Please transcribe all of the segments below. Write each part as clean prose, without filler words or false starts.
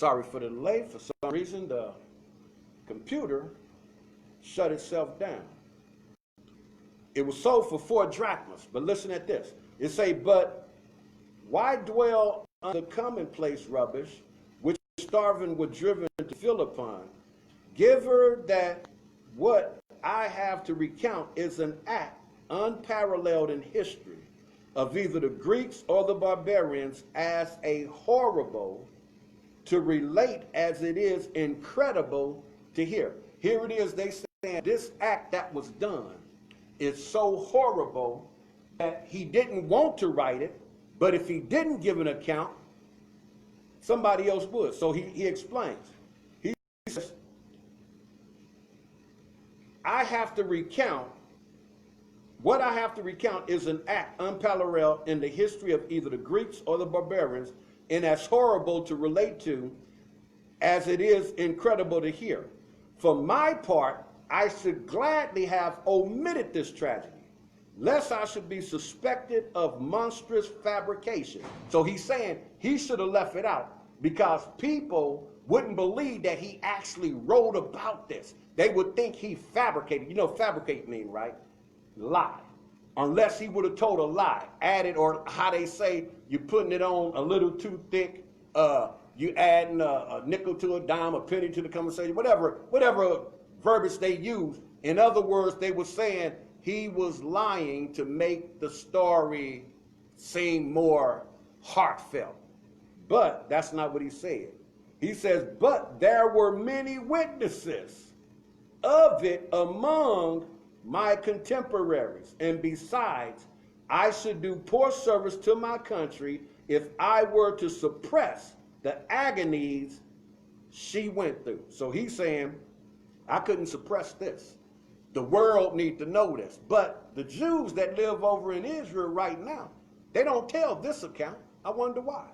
Sorry for the delay. For some reason, the computer shut itself down. It was sold for 4 drachmas. But listen at this. It say, but why dwell on the commonplace rubbish, which starving were driven to fill upon? Give her that what I have to recount is an act unparalleled in history of either the Greeks or the barbarians, as a horrible to relate as it is incredible to hear. Here it is, they say this act that was done is so horrible that he didn't want to write it, but if he didn't give an account, somebody else would. So he explains. He says, I have to recount, what I have to recount is an act unparalleled in the history of either the Greeks or the barbarians, and as horrible to relate to as it is incredible to hear. For my part, I should gladly have omitted this tragedy, lest I should be suspected of monstrous fabrication. So he's saying he should have left it out because people wouldn't believe that he actually wrote about this. They would think he fabricated. You know, fabricate mean, right? Lie. Unless he would have told a lie, added, or how they say, you're putting it on a little too thick, you adding a nickel to a dime, a penny to the conversation, whatever verbiage they use. In other words, they were saying he was lying to make the story seem more heartfelt. But that's not what he said. He says, but there were many witnesses of it among my contemporaries, and besides, I should do poor service to my country if I were to suppress the agonies she went through. So he's saying, I couldn't suppress this. The world need to know this. But the Jews that live over in Israel right now, they don't tell this account. I wonder why.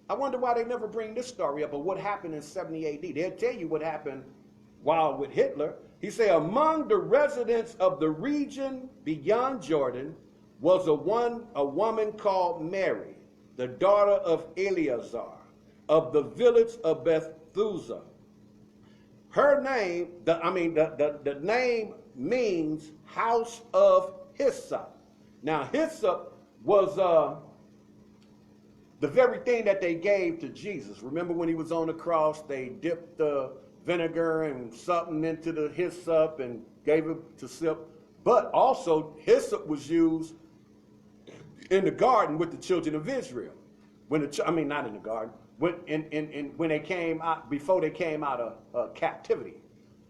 I wonder why they never bring this story up of what happened in 70 AD. They'll tell you what happened while with Hitler. He said, among the residents of the region beyond Jordan was a woman called Mary, the daughter of Eleazar, of the village of Bethuzah. Her name, the name means house of hyssop. Now, hyssop was the very thing that they gave to Jesus. Remember when he was on the cross, they dipped the vinegar and something into the hyssop and gave it to sip. But also, hyssop was used in the garden with the children of Israel. Not in the garden. When they came out, before they came out of captivity,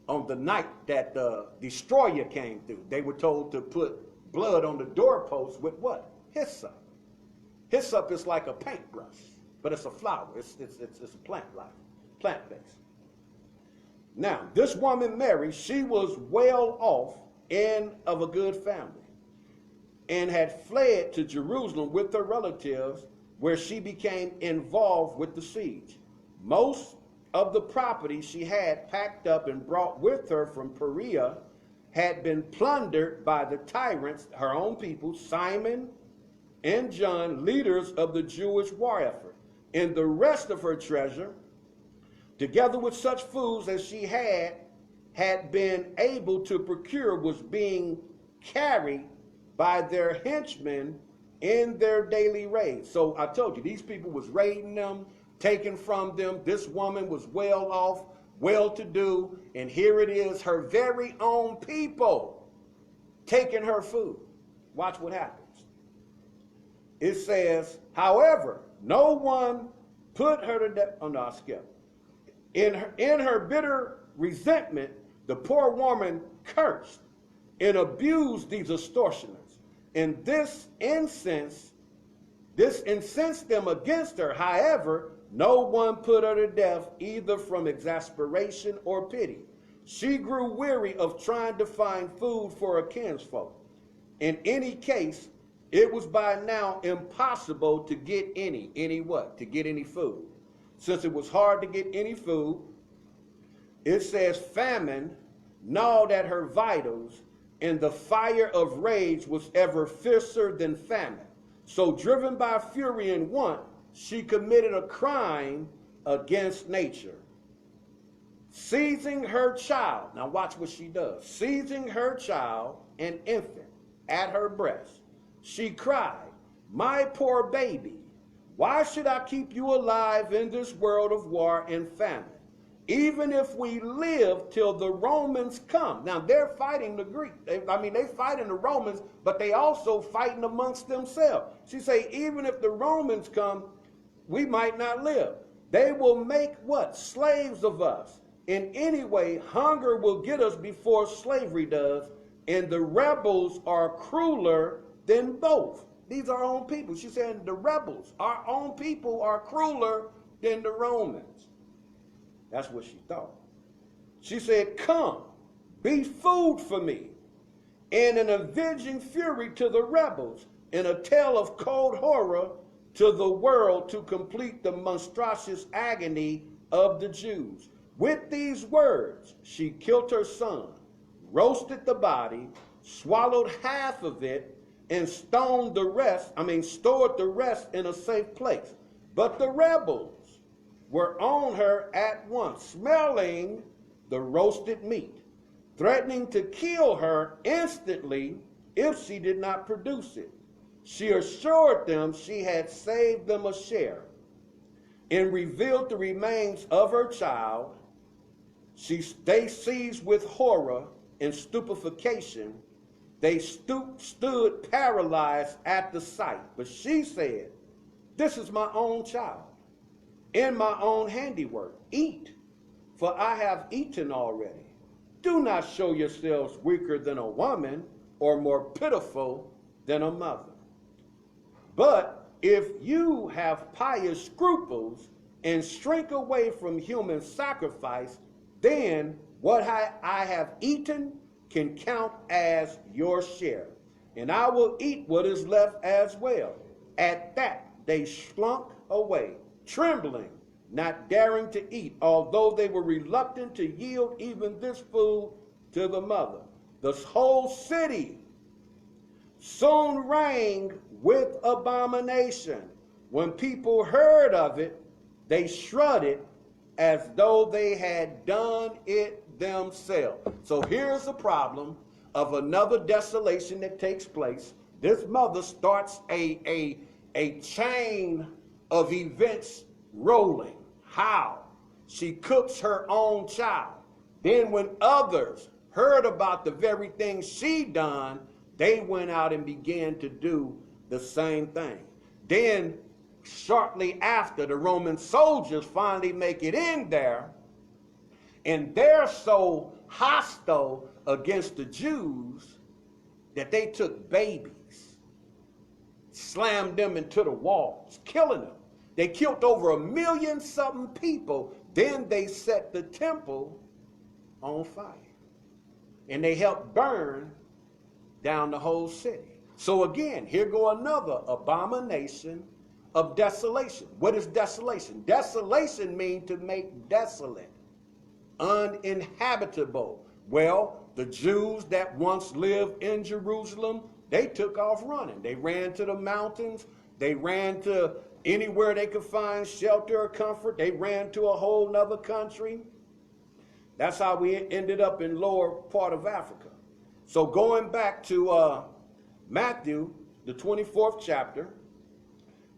on the night that the destroyer came through, they were told to put blood on the doorpost with what? Hyssop. Hyssop is like a paintbrush, but it's a flower. It's a plant based. Now, this woman Mary, she was well off and of a good family, and had fled to Jerusalem with her relatives, where she became involved with the siege. Most of the property she had packed up and brought with her from Perea had been plundered by the tyrants, her own people, Simon and John, leaders of the Jewish war effort. And the rest of her treasure, together with such foods as she had been able to procure, was being carried by their henchmen in their daily raids. So I told you, these people was raiding them, taking from them. This woman was well off, well-to-do, and here it is, her very own people taking her food. Watch what happens. It says, however, no one put her to death. Oh no, I skipped. In her bitter resentment, the poor woman cursed and abused these extortioners. And this incensed them against her. However, no one put her to death, either from exasperation or pity. She grew weary of trying to find food for her kinsfolk. In any case, it was by now impossible to get any food. Since it was hard to get any food, it says famine gnawed at her vitals, and the fire of rage was ever fiercer than famine. So driven by fury and want, she committed a crime against nature. Seizing her child, now watch what she does. Seizing her child, an infant, at her breast, she cried, "My poor baby, why should I keep you alive in this world of war and famine? Even if we live till the Romans come." Now they're fighting the Greeks. They fighting the Romans, but they also fighting amongst themselves. She say, even if the Romans come, we might not live. They will make what? Slaves of us. In any way, hunger will get us before slavery does, and the rebels are crueler than both. These are our own people. She's saying the rebels, our own people, are crueler than the Romans. That's what she thought. She said, "Come, be food for me, and an avenging fury to the rebels, and a tale of cold horror to the world to complete the monstrous agony of the Jews." With these words, she killed her son, roasted the body, swallowed half of it, and stored the rest in a safe place. But the rebels were on her at once, smelling the roasted meat, threatening to kill her instantly if she did not produce it. She assured them she had saved them a share, and revealed the remains of her child. They seized with horror and stupefaction. They stood paralyzed at the sight. But she said, "This is my own child, in my own handiwork. Eat, for I have eaten already. Do not show yourselves weaker than a woman, or more pitiful than a mother. But if you have pious scruples and shrink away from human sacrifice, then what I have eaten can count as your share, and I will eat what is left as well." At that they slunk away, trembling, not daring to eat, although they were reluctant to yield even this food to the mother. The whole city soon rang with abomination. When people heard of it, they shrugged it as though they had done it themselves. So here's the problem of another desolation that takes place. This mother starts a chain of events rolling. How? She cooks her own child. Then when others heard about the very thing she done, they went out and began to do the same thing. Then shortly after, the Roman soldiers finally make it in there, and they're so hostile against the Jews that they took babies, slammed them into the walls, killing them. They killed over 1 million something people. Then they set the temple on fire, and they helped burn down the whole city. So again, here go another abomination of desolation. What is desolation? Desolation means to make desolate, uninhabitable. Well, the Jews that once lived in Jerusalem, they took off running. They ran to the mountains. They ran to anywhere they could find shelter or comfort. They ran to a whole nother country. That's how we ended up in lower part of Africa. So going back to Matthew, the 24th chapter,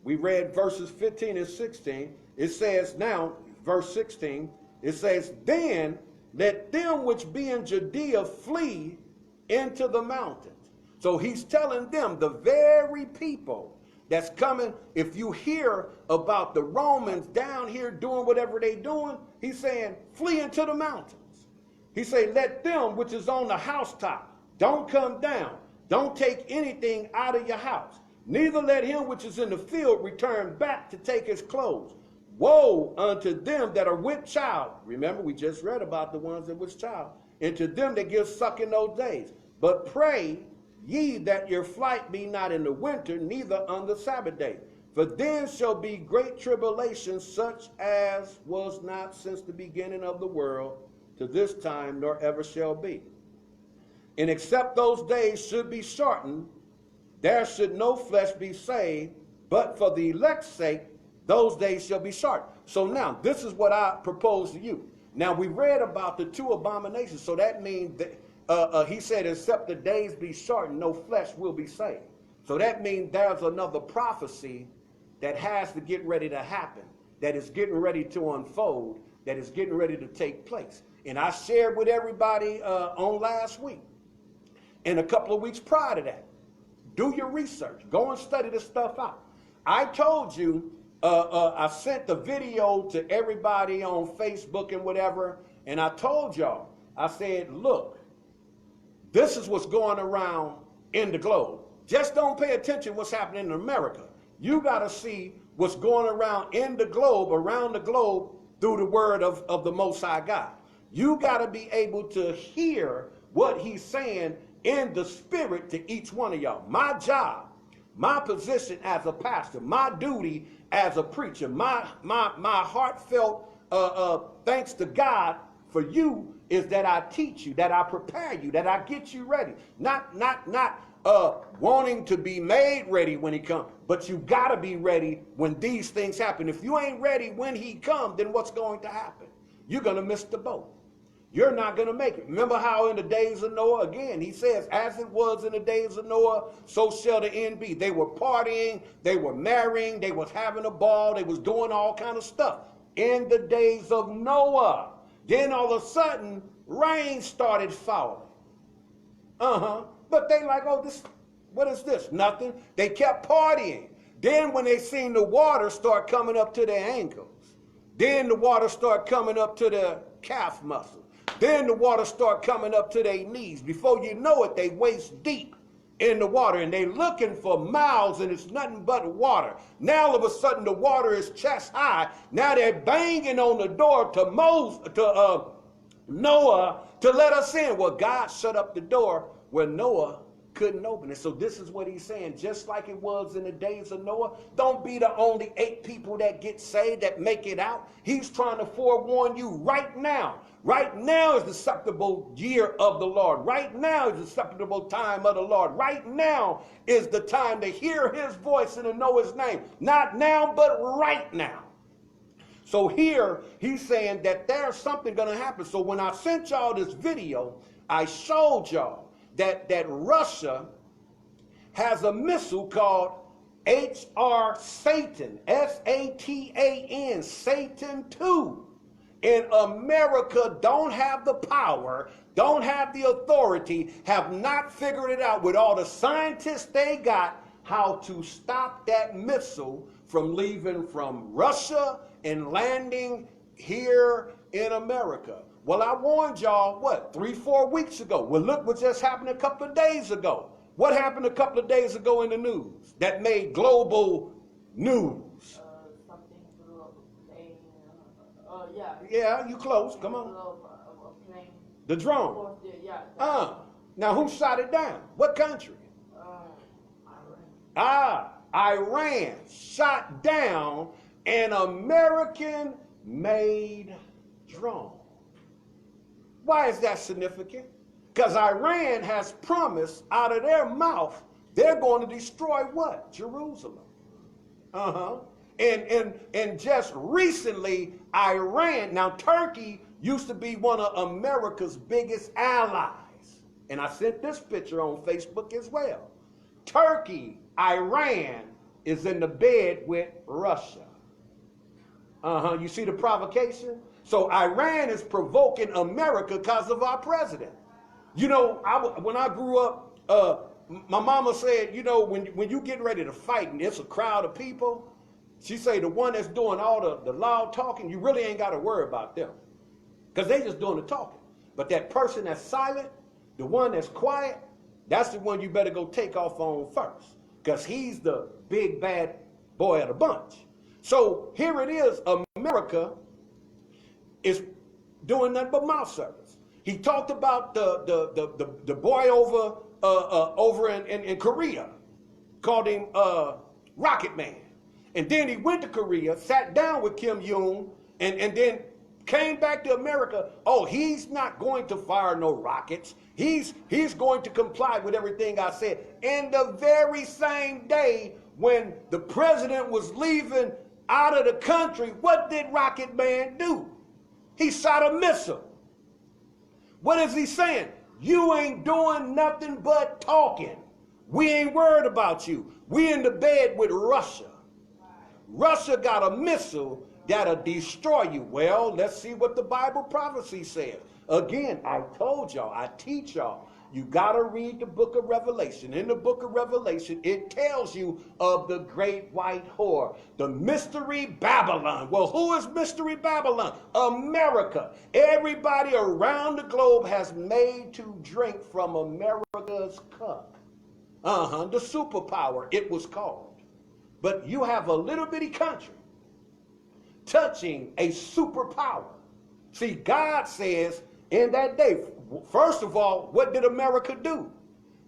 we read verses 15 and 16. It says now, verse 16, it says, "Then let them which be in Judea flee into the mountains." So he's telling them, the very people that's coming, if you hear about the Romans down here doing whatever they doing, he's saying, flee into the mountains. He say, let them which is on the housetop, don't come down. Don't take anything out of your house. Neither let him which is in the field return back to take his clothes. Woe unto them that are with child. Remember, we just read about the ones that was child. And to them that give suck in those days. But pray ye that your flight be not in the winter, neither on the Sabbath day. For then shall be great tribulation, such as was not since the beginning of the world to this time, nor ever shall be. And except those days should be shortened, there should no flesh be saved, but for the elect's sake those days shall be short. So now, this is what I propose to you. Now, we read about the two abominations, so that means that he said, except the days be shortened, no flesh will be saved. So that means there's another prophecy that has to get ready to happen, that is getting ready to unfold, that is getting ready to take place. And I shared with everybody on last week and a couple of weeks prior to that. Do your research. Go and study this stuff out. I told you, I sent the video to everybody on Facebook and whatever, and I told y'all, I said, look, this is what's going around in the globe. Just don't pay attention to what's happening in America. You got to see what's going around in the globe, around the globe, through the word of the Most High God. You got to be able to hear what he's saying in the spirit to each one of y'all. My job, my position as a pastor, my duty as a preacher, my heartfelt thanks to God for you is that I teach you, that I prepare you, that I get you ready. Not wanting to be made ready when he comes, but you got to be ready when these things happen. If you ain't ready when he comes, then what's going to happen? You're going to miss the boat. You're not going to make it. Remember how in the days of Noah, again, he says, as it was in the days of Noah, so shall the end be. They were partying, they were marrying, they was having a ball, they was doing all kind of stuff. In the days of Noah, then all of a sudden, rain started falling. But they like, oh, this, what is this? Nothing. They kept partying. Then when they seen the water start coming up to their ankles, then the water start coming up to their calf muscle. Then the water start coming up to their knees. Before you know it, they waist deep in the water, and they looking for miles, and it's nothing but water. Now all of a sudden the water is chest high. Now they're banging on the door to Noah to let us in. Well, God shut up the door where Noah couldn't open it. So this is what he's saying. Just like it was in the days of Noah, don't be the only 8 people that get saved, that make it out. He's trying to forewarn you right now. Right now is the acceptable year of the Lord. Right now is the acceptable time of the Lord. Right now is the time to hear his voice and to know his name. Not now, but right now. So here he's saying that there's something going to happen. So when I sent y'all this video, I showed y'all that Russia has a missile called HR Satan, S-A-T-A-N, Satan 2. And America don't have the power, don't have the authority, have not figured it out with all the scientists they got how to stop that missile from leaving from Russia and landing here in America. Well, I warned y'all, what, 3-4 weeks ago? Well, look what just happened a couple of days ago. What happened a couple of days ago in the news that made global news? Something blew up a plane. Yeah, you close. Come on. Blew up a plane. The drone. Yeah. Now who shot it down? What country? Iran. Iran shot down an American-made drone. Why is that significant? Because Iran has promised out of their mouth they're going to destroy what? Jerusalem. And just recently, Iran, now Turkey used to be one of America's biggest allies. And I sent this picture on Facebook as well. Turkey, Iran is in the bed with Russia. You see the provocation? So Iran is provoking America because of our president. You know, when I grew up, my mama said, you know, when you get ready to fight and it's a crowd of people, she say the one that's doing all the loud talking, you really ain't got to worry about them because they just doing the talking. But that person that's silent, the one that's quiet, that's the one you better go take off on first because he's the big bad boy of the bunch. So here it is, America is doing nothing but mouth service. He talked about the boy over in Korea, called him Rocket Man. And then he went to Korea, sat down with Kim Jong, and then came back to America. Oh, he's not going to fire no rockets. He's going to comply with everything I said. And the very same day when the president was leaving out of the country, what did Rocket Man do? He shot a missile. What is he saying? You ain't doing nothing but talking. We ain't worried about you. We in the bed with Russia. Russia got a missile that'll destroy you. Well, let's see what the Bible prophecy says. Again, I told y'all, I teach y'all, you got to read the book of Revelation. In the book of Revelation, it tells you of the great white whore, the mystery Babylon. Well, who is mystery Babylon? America. Everybody around the globe has made to drink from America's cup. The superpower, it was called. But you have a little bitty country touching a superpower. See, God says in that day, first of all, what did America do?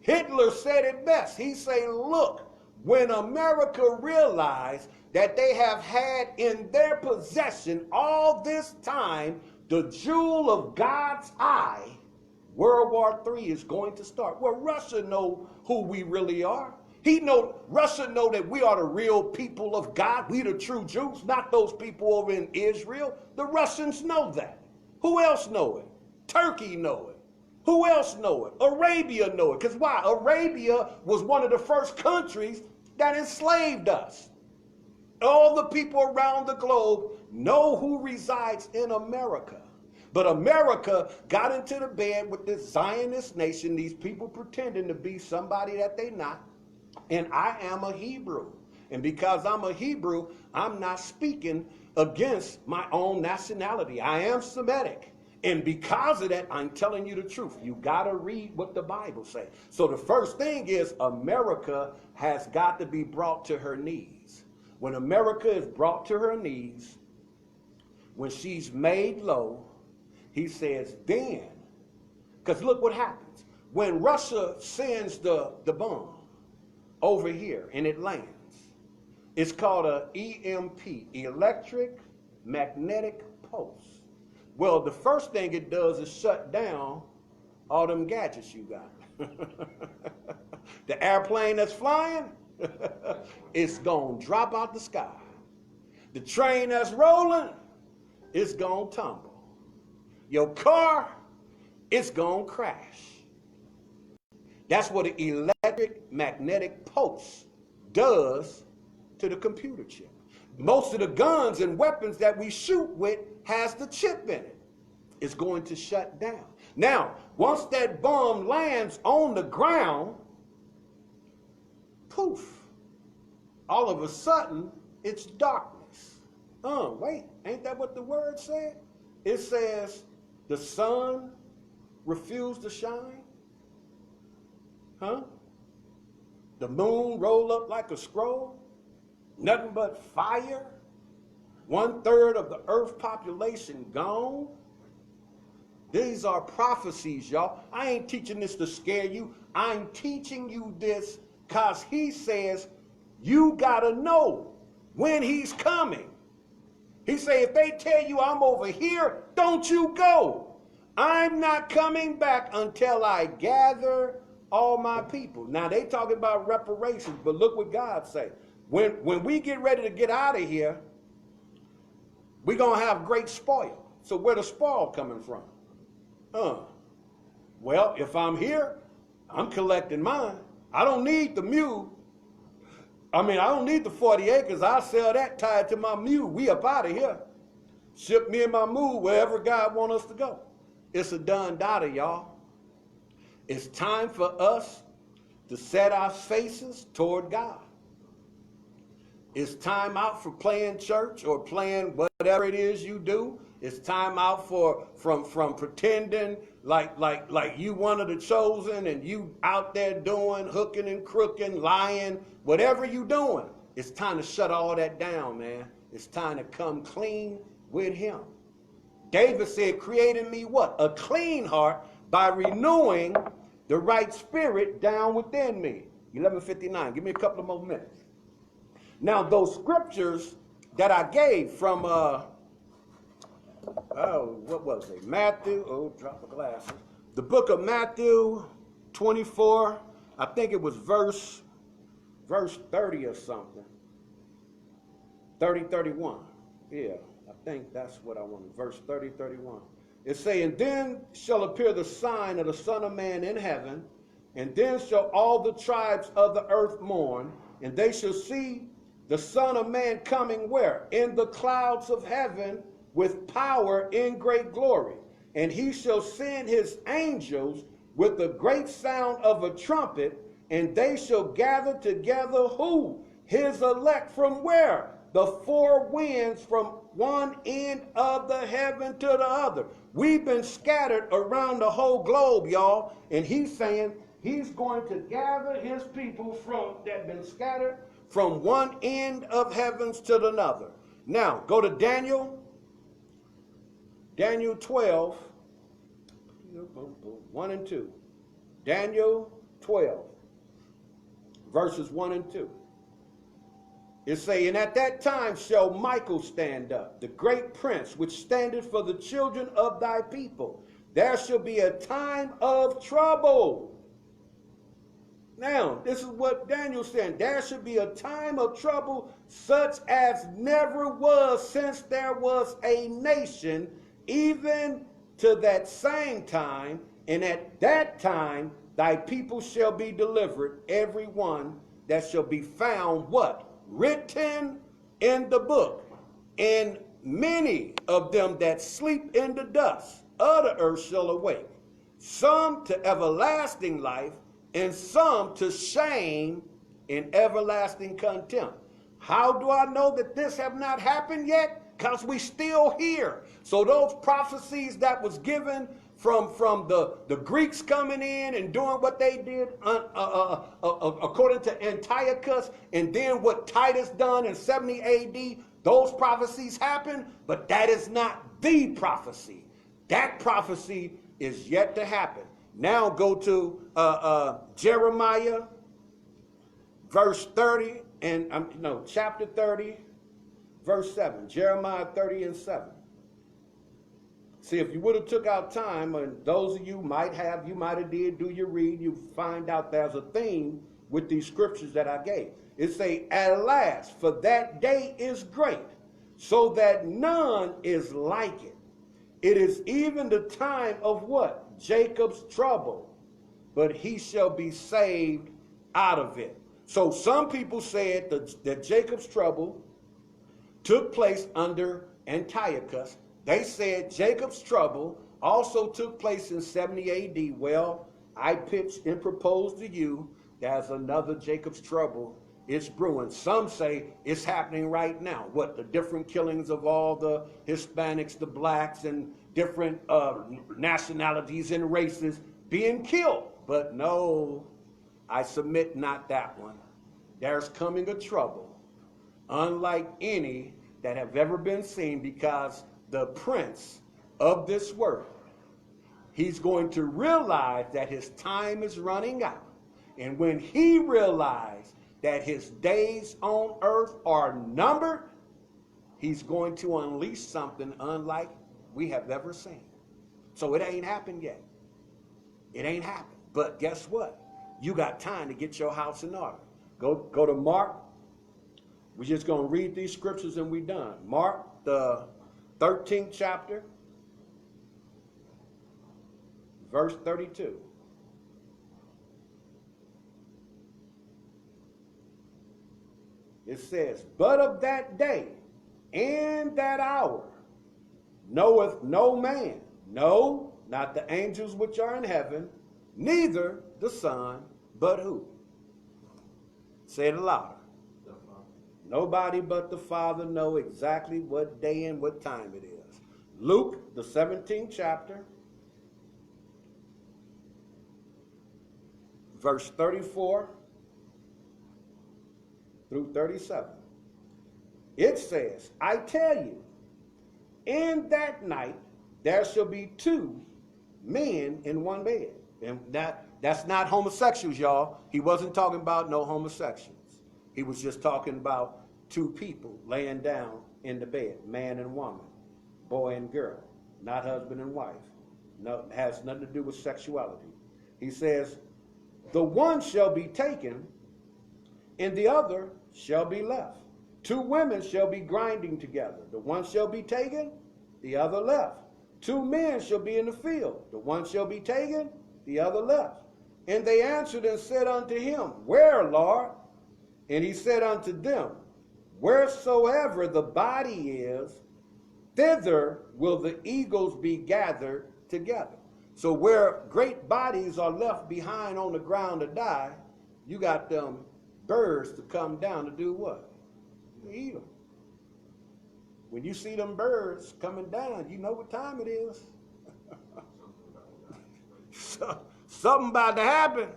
Hitler said it best. He said, look, when America realized that they have had in their possession all this time the jewel of God's eye, World War III is going to start. Well, Russia know who we really are. Russia know that we are the real people of God. We the true Jews, not those people over in Israel. The Russians know that. Who else know it? Turkey know it. Who else know it? Arabia know it. Because why? Arabia was one of the first countries that enslaved us. All the people around the globe know who resides in America. But America got into the bed with this Zionist nation, these people pretending to be somebody that they not. And I am a Hebrew. And because I'm a Hebrew, I'm not speaking against my own nationality. I am Semitic. And because of that, I'm telling you the truth. You got to read what the Bible says. So the first thing is America has got to be brought to her knees. When America is brought to her knees, when she's made low, he says, then, because look what happens. When Russia sends the bomb over here and it lands, it's called a EMP, electric magnetic pulse. Well, the first thing it does is shut down all them gadgets you got. The airplane that's flying, it's going to drop out the sky. The train that's rolling, it's going to tumble. Your car, it's going to crash. That's what an electric magnetic pulse does to the computer chip. Most of the guns and weapons that we shoot with has the chip in it. It's going to shut down. Now, once that bomb lands on the ground, poof, all of a sudden, it's darkness. Wait, ain't that what the word said? It says the sun refused to shine. The moon rolled up like a scroll. Nothing but fire. 1/3 of the earth population gone. These are prophecies, y'all. I ain't teaching this to scare you. I'm teaching you this because he says you got to know when he's coming. He say, if they tell you I'm over here, don't you go. I'm not coming back until I gather all my people. Now, they talking about reparations, but look what God say. When we get ready to get out of here, we're going to have great spoil. So where the spoil coming from? Well, if I'm here, I'm collecting mine. I don't need the mule. I don't need the 40 acres. I'll sell that tied to my mule. We up out of here. Ship me and my mule wherever God wants us to go. It's a done data, y'all. It's time for us to set our faces toward God. It's time out for playing church or playing whatever it is you do. It's time out from pretending like you one of the chosen and you out there doing hooking and crooking, lying, whatever you doing. It's time to shut all that down, man. It's time to come clean with him. David said, create in me what? A clean heart by renewing the right spirit down within me. 11:59. Give me a couple of more minutes. Now, those scriptures that I gave from, what was it? Matthew, drop a glasses. The book of Matthew 24, I think it was verse 30 or something. 31. Yeah, I think that's what I wanted. Verse 30, 31. It's saying, then shall appear the sign of the Son of Man in heaven, and then shall all the tribes of the earth mourn, and they shall see the Son of Man coming where? In the clouds of heaven with power in great glory. And he shall send his angels with a great sound of a trumpet, and they shall gather together who? His elect from where? The four winds, from one end of the heaven to the other. We've been scattered around the whole globe, y'all. And he's saying he's going to gather his people from that been scattered from one end of heavens to another. Now, go to Daniel 12, 1 and 2. Daniel 12, verses 1 and 2. It's saying, at that time shall Michael stand up, the great prince, which standeth for the children of thy people. There shall be a time of trouble. Now, this is what Daniel's saying. There should be a time of trouble such as never was since there was a nation, even to that same time. And at that time thy people shall be delivered, every one that shall be found, what? Written in the book. And many of them that sleep in the dust of the earth shall awake, some to everlasting life, and some to shame and everlasting contempt. How do I know that this have not happened yet? Because we still here. So those prophecies that was given from the Greeks coming in and doing what they did according to Antiochus, and then what Titus done in 70 AD, those prophecies happened, but that is not the prophecy. That prophecy is yet to happen. Now go to Jeremiah, verse 30, and chapter 30, verse 7. Jeremiah 30 and 7. See, if you would have took out time, and those of you might have did do your read, you find out there's a theme with these scriptures that I gave. It say, at last, for that day is great, so that none is like it. It is even the time of what? Jacob's trouble, but he shall be saved out of it. So some people said that Jacob's trouble took place under Antiochus. They said Jacob's trouble also took place in 70 AD. Well, I pitched and proposed to you there's another Jacob's trouble. It's brewing. Some say it's happening right now. What, the different killings of all the Hispanics, the blacks, and different nationalities and races being killed. But no, I submit not that one. There's coming a trouble unlike any that have ever been seen, because the prince of this world, he's going to realize that his time is running out. And when he realizes that his days on earth are numbered, he's going to unleash something unlike we have ever seen. So it ain't happened yet. It ain't happened. But guess what? You got time to get your house in order. Go to Mark. We're just going to read these scriptures and we're done. Mark, the 13th chapter, verse 32. It says, but of that day and that hour knoweth no man, no, not the angels which are in heaven, neither the Son, but who? Say it louder. Nobody but the Father know exactly what day and what time it is. Luke, the 17th chapter, verse 34 through 37. It says, I tell you, in that night there shall be two men in one bed. And that's not homosexuals, y'all. He wasn't talking about no homosexuals. He was just talking about two people laying down in the bed, man and woman, boy and girl, not husband and wife. No, it has nothing to do with sexuality. He says, the one shall be taken and the other shall be left. 2 women shall be grinding together. The one shall be taken, the other left. 2 men shall be in the field. The one shall be taken, the other left. And they answered and said unto him, Where, Lord? And he said unto them, Wheresoever the body is, thither will the eagles be gathered together. So where great bodies are left behind on the ground to die, you got them birds to come down to do what? To eat them. When you see them birds coming down, you know what time it is. Something about to happen.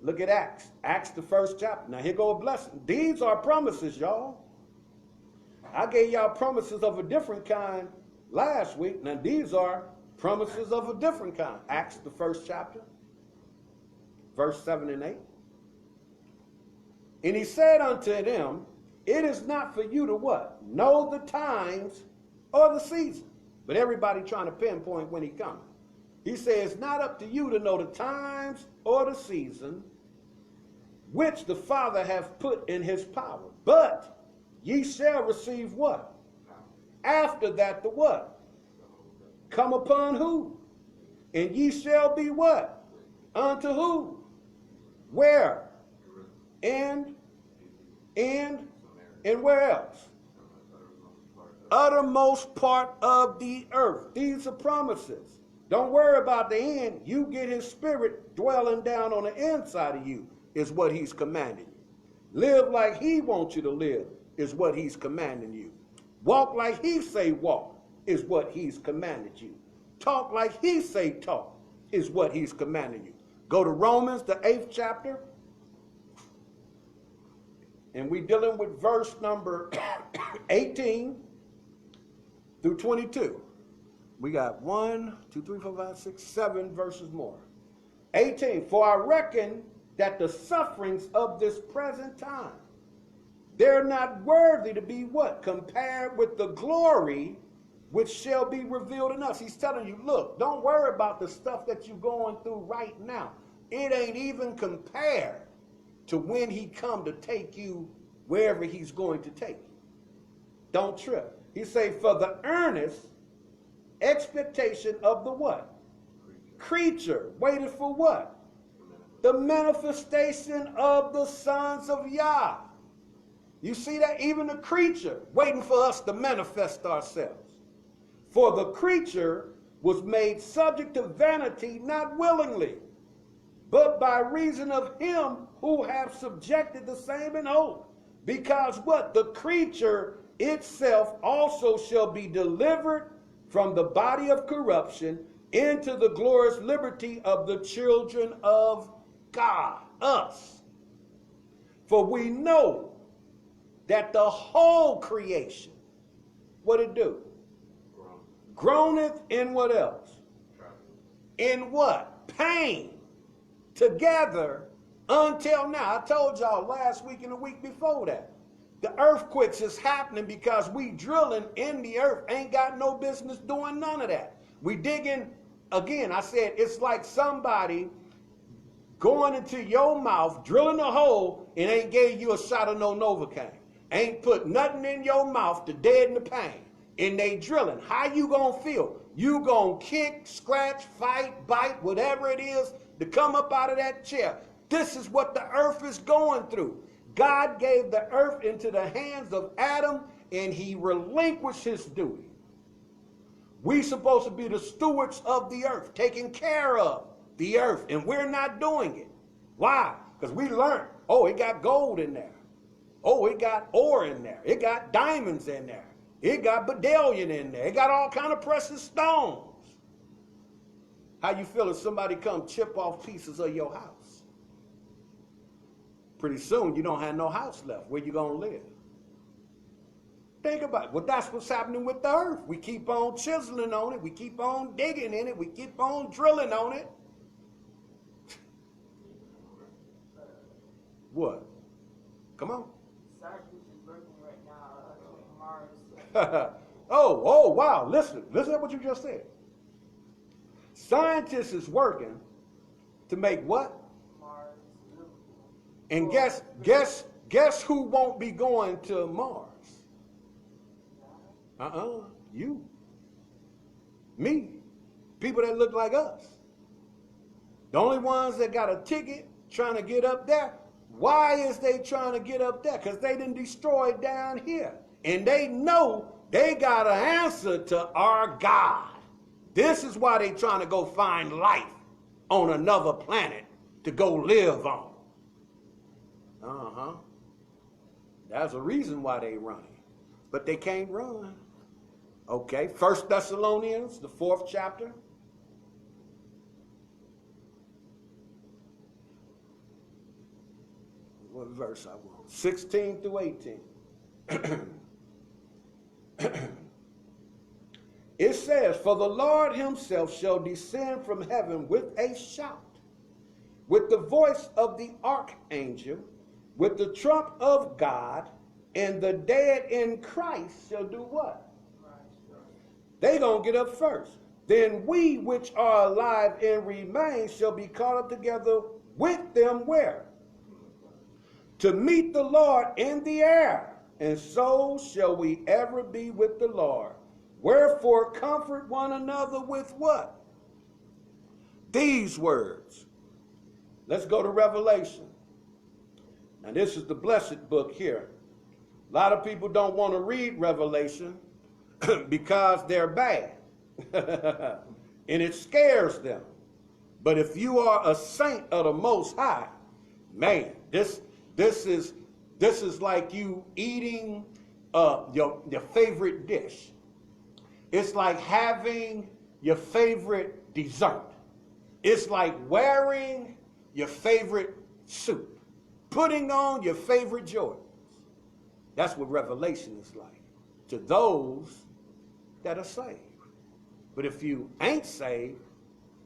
Look at Acts. Acts, the 1st chapter. Now here go a blessing. These are promises, y'all. I gave y'all promises of a different kind last week. Now these are promises of a different kind. Acts, the 1st chapter, verse 7 and 8. And he said unto them, It is not for you to what? Know the times or the season. But everybody trying to pinpoint when he coming. He says, It's not up to you to know the times or the season which the Father hath put in his power. But ye shall receive what? After that the what? Come upon who? And ye shall be what? Unto who? Where? And where else? Uttermost part of the earth. These are promises. Don't worry about the end. You get his spirit dwelling down on the inside of you is what he's commanding you. Live like he wants you to live is what he's commanding you. Walk like he say walk is what he's commanded you. Talk like he say talk is what he's commanding you. Go to Romans, the 8th chapter. And we're dealing with verse number 18 through 22. We got 1, 2, 3, 4, 5, 6, 7 verses more. 18. For I reckon that the sufferings of this present time, they're not worthy to be what? Compared with the glory which shall be revealed in us. He's telling you, look, don't worry about the stuff that you're going through right now. It ain't even compared to when he come to take you wherever he's going to take you. Don't trip. He say, for the earnest expectation of the what? Creature. Waited for what? The manifestation of the sons of Yah. You see that? Even the creature waiting for us to manifest ourselves. For the creature was made subject to vanity, not willingly, but by reason of him who have subjected the same in hope. Because what? The creature itself also shall be delivered from the body of corruption into the glorious liberty of the children of God, us. For we know that the whole creation, what it do? Groaneth in what else? In what? Pain. Together until now. I told y'all last week and the week before that. The earthquakes is happening because we drilling in the earth. Ain't got no business doing none of that. We digging, again, I said, it's like somebody going into your mouth, drilling a hole, and ain't gave you a shot of no Novocaine. Ain't put nothing in your mouth to deaden the pain. And they drilling. How you gonna feel? You gonna kick, scratch, fight, bite, whatever it is to come up out of that chair. This is what the earth is going through. God gave the earth into the hands of Adam, and he relinquished his duty. We supposed to be the stewards of the earth, taking care of the earth, and we're not doing it. Why? Because we learned, oh, it got gold in there. Oh, it got ore in there. It got diamonds in there. It got bedellium in there. It got all kind of precious stones. How you feel if somebody come chip off pieces of your house? Pretty soon you don't have no house left. Where you gonna live? Think about it. Well, that's what's happening with the earth. We keep on chiseling on it. We keep on digging in it. We keep on drilling on it. What? Come on. Scientists is working right now on Mars. Oh, wow. Listen to what you just said. Scientists is working to make what? Mars. And Guess who won't be going to Mars? You. Me. People that look like us. The only ones that got a ticket trying to get up there. Why is they trying to get up there? Because they didn't destroy down here. And they know they got an answer to our God. This is why they trying to go find life on another planet to go live on. That's a reason why they running. But they can't run. Okay, 1 Thessalonians, the 4th chapter. What verse I want? 16 through 18. It says, for the Lord himself shall descend from heaven with a shout, with the voice of the archangel, with the trump of God, and the dead in Christ shall do what? They gonna get up first. Then we which are alive and remain shall be caught up together with them where? To meet the Lord in the air, and so shall we ever be with the Lord. Wherefore comfort one another with what? These words. Let's go to Revelation. Now this is the blessed book here. A lot of people don't want to read Revelation because they're bad. And it scares them. But if you are a saint of the Most High, man, this is like you eating your favorite dish. It's like having your favorite dessert. It's like wearing your favorite suit, putting on your favorite Jordans. That's what Revelation is like to those that are saved. But if you ain't saved,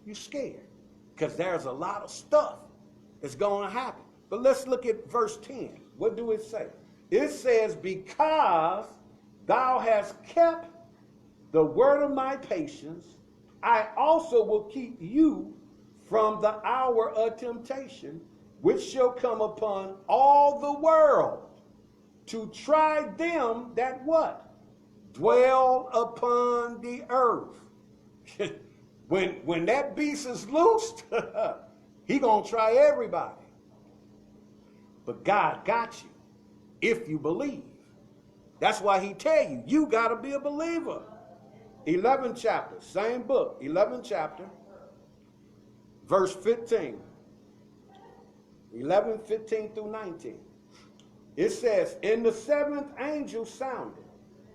you're scared because there's a lot of stuff that's going to happen. But let's look at verse 10. What do it say? It says, because thou hast kept the word of my patience, I also will keep you from the hour of temptation, which shall come upon all the world to try them that what? Dwell upon the earth. When that beast is loosed, he gonna try everybody. But God got you if you believe. That's why he tell you, you got to be a believer. 11th chapter, same book, 11th chapter, verse 15. 11, 15 through 19. It says, and the seventh angel sounded,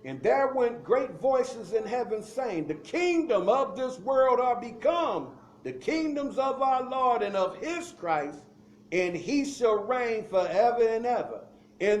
and there went great voices in heaven saying, the kingdom of this world are become the kingdoms of our Lord and of his Christ, and he shall reign forever and ever.